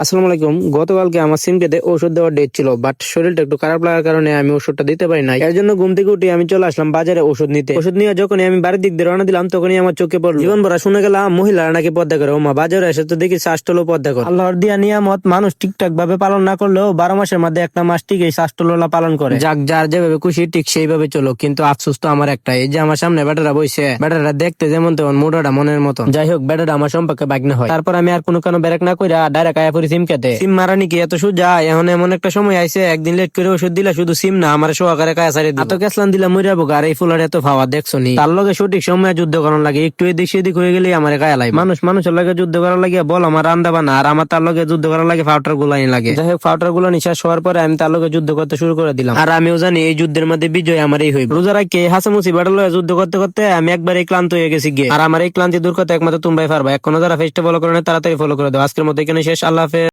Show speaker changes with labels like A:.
A: আসসালামু আলাইকুম। গতকালকে আমার সিমকেতে ওষুধ দেওয়ার ডেট ছিল, বাট শরীরটা একটু খারাপ লাগার কারণে আমি ওষুধটা দিতে পারি নাই। এর জন্য ঘুম থেকে উঠে আমি চলে আসলাম বাজারে ওষুধ নিতে। ওষুধ নিয়ে যখনই আমি বাড়ির দিক দিয়ে রওনা দিলাম, তখনই আমার চোখে পড়লো জীবন ভরা শুনে গেলাম মহিলারা নাকি পর্দা করে। ওমা, বাজারে এসে তো দেখি শ্বাসটলো পর্দা করে। আল্লাহর দিয়া নিয়ামত মানুষ ঠিকঠাক ভাবে পালন না করলেও 12 মাসের মধ্যে একটা মাস ঠিক এই শ্বাসটলোলা পালন করে। যাক, যার যেভাবে খুশি ঠিক সেইভাবে চলো, কিন্তু আফসোস তো আমার একটাই, এই যে আমার সামনে বেটারা বইছে, বেটারা দেখতে যেমন তেমন, মোটাটা মনের মতন। যাই হোক, বেটারা আমার সম্পর্কে বাগ্নে হয়। তারপর আমি আর কোনো ব্রেক না কইরা ডাইরেক্ট আয়া পড়ি সিমকেতে। সিম মারানি কি এত সোজা? এখন এমন একটা সময় আইছে, একদিন লেট করে ওষুধ দিলা শুধু সিম না, আমার সহকারে কায়া সারি দিল। এত কেসলান দিলা মইরা বোক। আর এই ফুলার এত ফাওয়া দেখছো নি? তার লগে সঠিক সময়ে যুদ্ধ করার লাগে, একটু এদিক সেদিক হয়ে গেলেই আমার কায়া লাগে। মানুষের লগে যুদ্ধ করার লাগে বল আমার রান্দা বানা, আর আমার তার লগে যুদ্ধ করার লাগে ফাউটার গুলানি লাগে। যাই হোক, ফাউটার গুলানি শেষ হওয়ার পরে আমি তার লগে যুদ্ধ করতে শুরু করে দিলাম। আর আমিও জানি এই যুদ্ধের মধ্যে বিজয় আমারই হইব। রোজা রাখে হাসামুসি বেটার লগে যুদ্ধ করতে করতে আমি একবারে ক্লান্ত হয়ে গেছি গিয়ে। আর আমার এই ক্লান্তি দূর করতে একমাত্র তোমরাই পারবা। এখনো যারা ফেসটা ফলো করে না, তাড়াতাড়ি ফলো করে দাও। আজকের মতো এখানে শেষ। আল্লাহ হাফেজ।